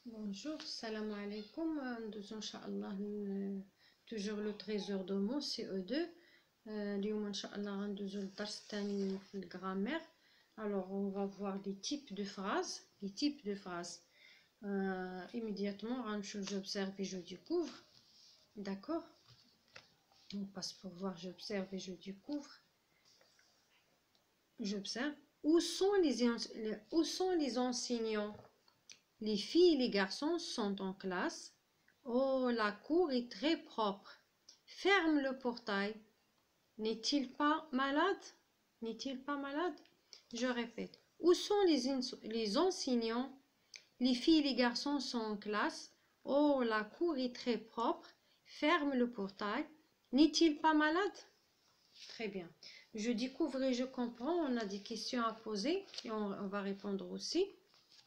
Bonjour, salam alaikum. ندوز ان شاء الله توجور لو تريزور دو مو سي او 2. اليوم ان شاء الله غندوزو للدرس الثاني في الغرامير. Alors on va voir les types de phrases, immédiatement غنمشيو j'observe et je découvre. D'accord? On passe pour voir j'observe et je découvre. J'observe. Où sont les enseignants? Les filles et les garçons sont en classe. Oh, la cour est très propre. Ferme le portail. N'est-il pas malade? N'est-il pas malade? Je répète. Où sont les enseignants? Les filles et les garçons sont en classe. Oh, la cour est très propre. Ferme le portail. N'est-il pas malade? Très bien. Je découvre et je comprends. On a des questions à poser et on va répondre aussi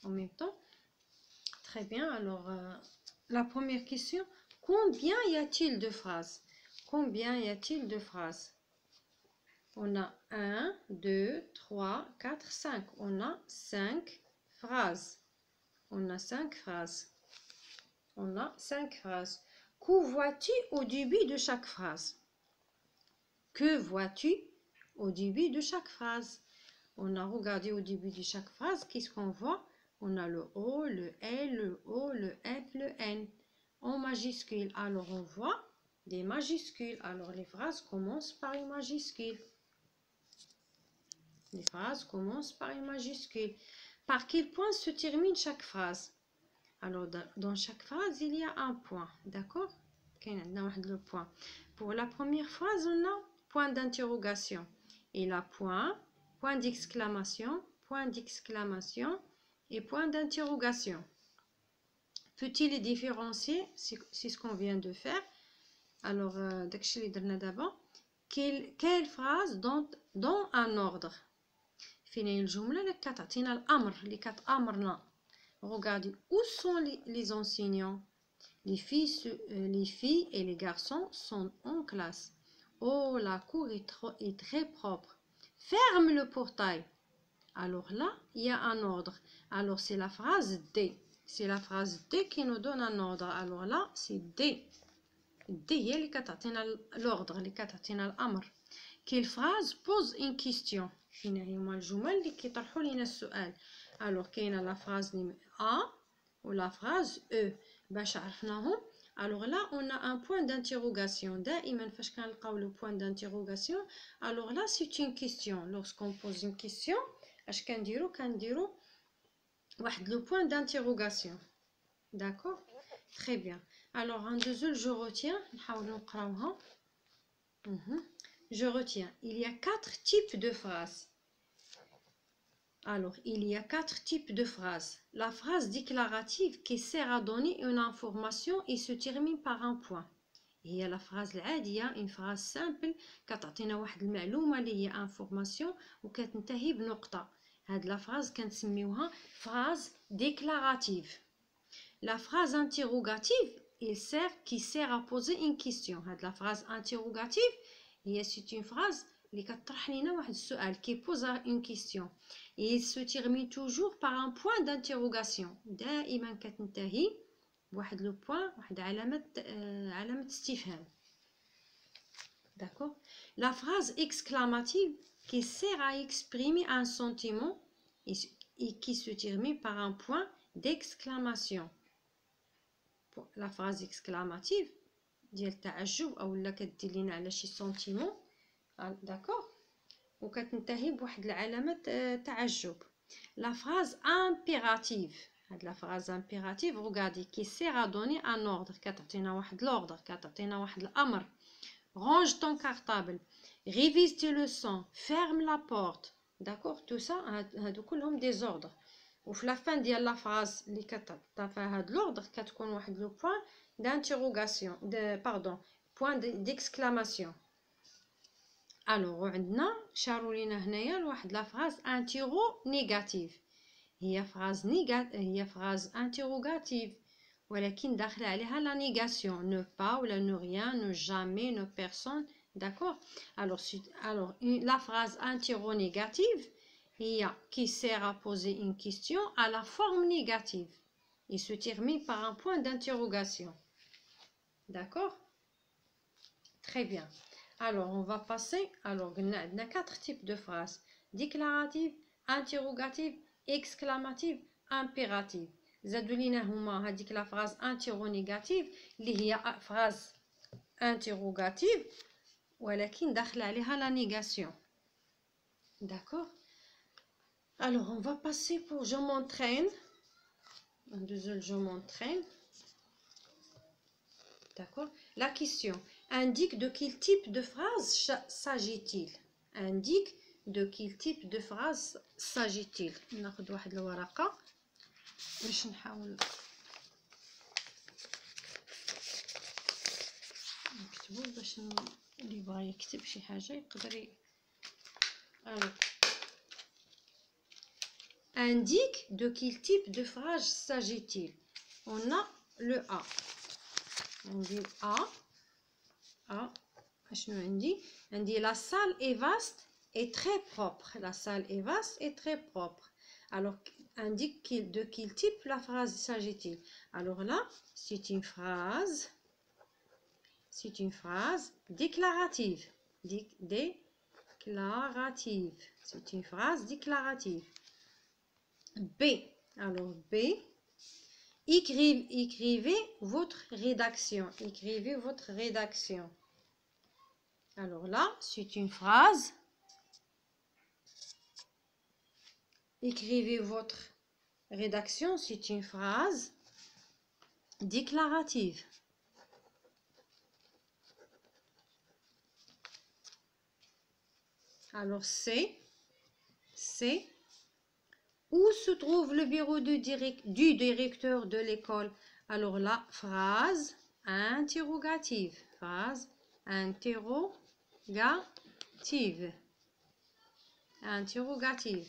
en même temps. Très bien. Alors, la première question. Combien y a-t-il de phrases? Combien y a-t-il de phrases? On a 1, 2, 3, 4, 5. On a 5 phrases. On a 5 phrases. On a 5 phrases. Que vois-tu au début de chaque phrase? Que vois-tu au début de chaque phrase? On a regardé au début de chaque phrase. Qu'est-ce qu'on voit? On a le O, le L, le O, le F, le N en majuscule. Alors on voit des majuscules. Alors les phrases commencent par une majuscule. Les phrases commencent par une majuscule. Par quel point se termine chaque phrase? Alors dans chaque phrase il y a un point. D'accord? Le point. Pour la première phrase on a point d'interrogation. Et là point d'exclamation, et point d'interrogation. Peut-il les différencier? C'est ce qu'on vient de faire. Alors, quelle phrase dans un ordre? Regardez, où sont les enseignants? Les filles et les garçons sont en classe. Oh, la cour est très propre. Ferme le portail. Alors là, il y a un ordre. Alors c'est la phrase D. C'est la phrase D qui nous donne un ordre. Alors là, c'est D. D هي اللي كتعطينا l'ordre, اللي كتعطينا الأمر. Quelle phrase pose une question? هنا هما الجمل اللي كيطرحوا لنا السؤال. Alors كاينه la phrase A ou la phrase E. باش عرفناهم. Alors là, on a un point d'interrogation. دائما فاش كنلقاو le point d'interrogation, alors là c'est une question. Lorsqu'on pose une question, اش كنديرو واحد le point d'interrogation. D'accord? Très bien. Alors en deuxième, je retiens. Je retiens. Il y a 4 types de phrases. Alors, il y a 4 types de phrases. La phrase déclarative qui sert à donner une information et se termine par un point. هي la phrase العادية, une phrase simple كتعطينا واحد المعلومة اللي هي information وكتنتهي بنقطة. هاد la phrase كنسميوها phrase déclarative. La phrase interrogative qui sert à poser une question. هاد la phrase interrogative هي c'est une phrase اللي كتطرح لينا واحد السؤال qui pose une question. Et il se termine toujours par un point d'interrogation. دائما كتنتهي بواحد لو بوين, واحد علامة استفهام. D'accord? La phrase exclamative qui sert à exprimer un sentiment et qui se termine par un point d'exclamation. La phrase exclamative ديال تعجب او لا كدير لينا على شي سنتيمون. D'accord? وكتنتهي بواحد العلامة تعجب. La phrase impérative. La phrase impérative, regardez, qui sert à donner un ordre. كتعطينا واحد l'ordre, كتعطينا واحد الأمر. Range ton cartable. Révise tes leçons. Ferme la porte. D'accord? Tout ça, هادو كلهم des ordres. وفي la fin ديال la phrase اللي كتعطى فيها هاد l'ordre كتكون واحد le point d'interrogation. Point d'exclamation. Alors, عندنا شاروا لينا هنايا واحد la phrase interro-négative. هي phrase interrogative ولكن داخل عليها la négation. Ne pas ou ne rien, ne jamais, ne personne. D'accord? Alors la phrase interro-négative هي qui sert à poser une question à la forme négative. Il se termine par un point d'interrogation. D'accord? Très bien. Alors, on va passer. Alors, on a 4 types de phrases. Déclarative, interrogative, exclamative, impérative. زادوا لينا هما هذيك لا phrase interrogative اللي هي phrase interrogative ولكن داخل عليها la négation. D'accord? Alors, on va passer pour je m'entraîne. Je m'entraîne. D'accord? La question. Indique de quel type de phrase s'agit-il? Indique de quel type de phrase s'agit-il? ناخذ واحد الورقة باش نحاول نكتبو باش اللي بغا يكتب شي حاجة يقدر Alors, indique de quel type de phrase s'agit-il? On a le A. On dit A. On dit la salle est vaste et très propre. La salle est vaste et très propre. Alors, indique de quel type la phrase s'agit-il? Alors là, c'est une phrase déclarative. Déclarative. C'est une phrase déclarative. B. Alors B. Écrivez votre rédaction. Écrivez votre rédaction. Alors là, c'est une phrase. Écrivez votre rédaction. C'est une phrase déclarative. Alors C. Où se trouve le bureau du directeur de l'école? Alors la phrase interrogative. Phrase interrogative. Interrogative.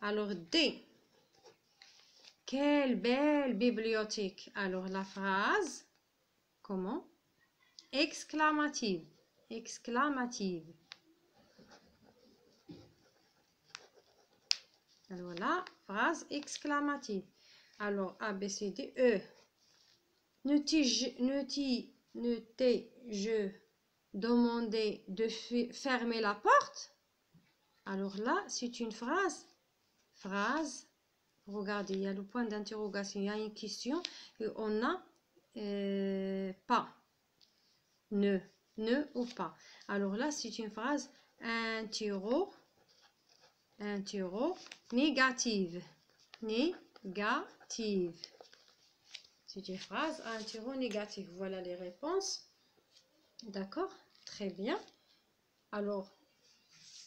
Alors D. Quelle belle bibliothèque. Alors la phrase, comment? Exclamative. Exclamative. Alors la phrase exclamative. Alors A, B, C, D, E. Ne t'ai-je demandé de fermer la porte? Alors là, c'est une phrase. Regardez, il y a le point d'interrogation. Il y a une question et on a pas. Ne ou pas. Alors là, c'est une phrase négative. Négative. C'est une phrase interro-négative. Voilà les réponses. D'accord? Très bien. Alors,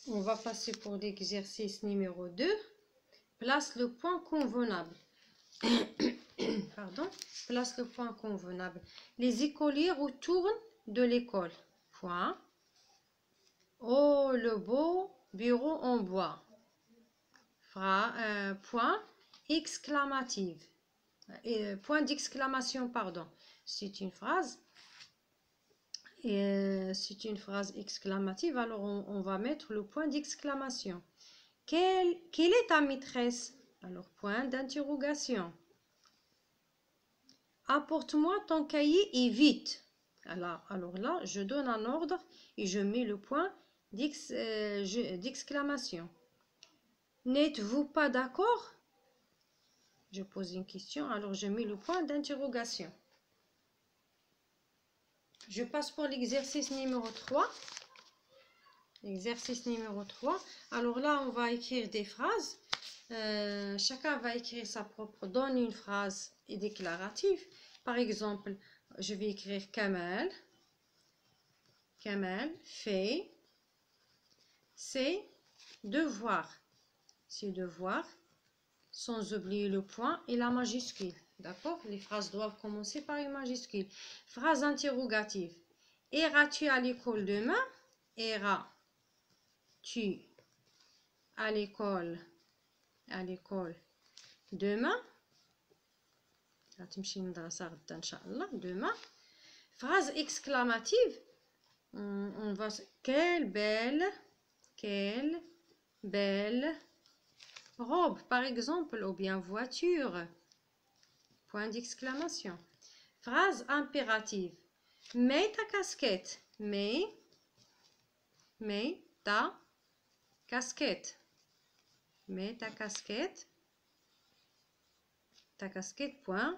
on va passer pour l'exercice numéro 2. Place le point convenable. Pardon. Place le point convenable. Les écoliers retournent de l'école. Point. Oh, le beau bureau en bois. Point exclamative. Point d'exclamation, pardon. C'est une phrase. C'est une phrase exclamative. Alors, on va mettre le point d'exclamation. Quelle est ta maîtresse? Alors, point d'interrogation. Apporte-moi ton cahier et vite. Alors là, je donne un ordre et je mets le point d'exclamation. N'êtes-vous pas d'accord? Je pose une question, alors je mets le point d'interrogation. Je passe pour l'exercice numéro 3. Exercice numéro 3. Alors là, on va écrire des phrases. Chacun va écrire sa propre. Donne une phrase et déclarative. Par exemple, je vais écrire Kamal. Kamal fait ses devoirs. Ses devoirs. Sans oublier le point et la majuscule. D'accord? Les phrases doivent commencer par une majuscule. Phrase interrogative. Iras-tu à l'école demain? Iras-tu à l'école demain? Demain. Phrase exclamative. On va... Quelle belle robe, par exemple, ou bien voiture. Point d'exclamation. Phrase impérative. Mets ta casquette. Mets ta casquette. Mets ta casquette. Ta casquette, point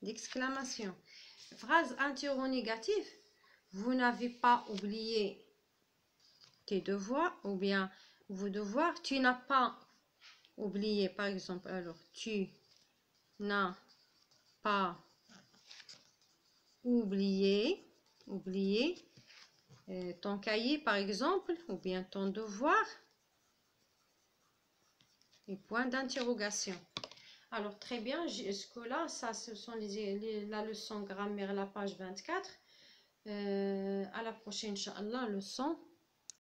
d'exclamation. Phrase interrogative. Vous n'avez pas oublié tes devoirs ou bien vos devoirs. Tu n'as pas oublié, par exemple. Alors, tu n'as pas oublié ton cahier, par exemple, ou bien ton devoir. Et point d'interrogation. Alors, très bien, jusque-là, ça, ce sont la leçon grammaire, la page 24. À la prochaine, Inch'Allah, leçon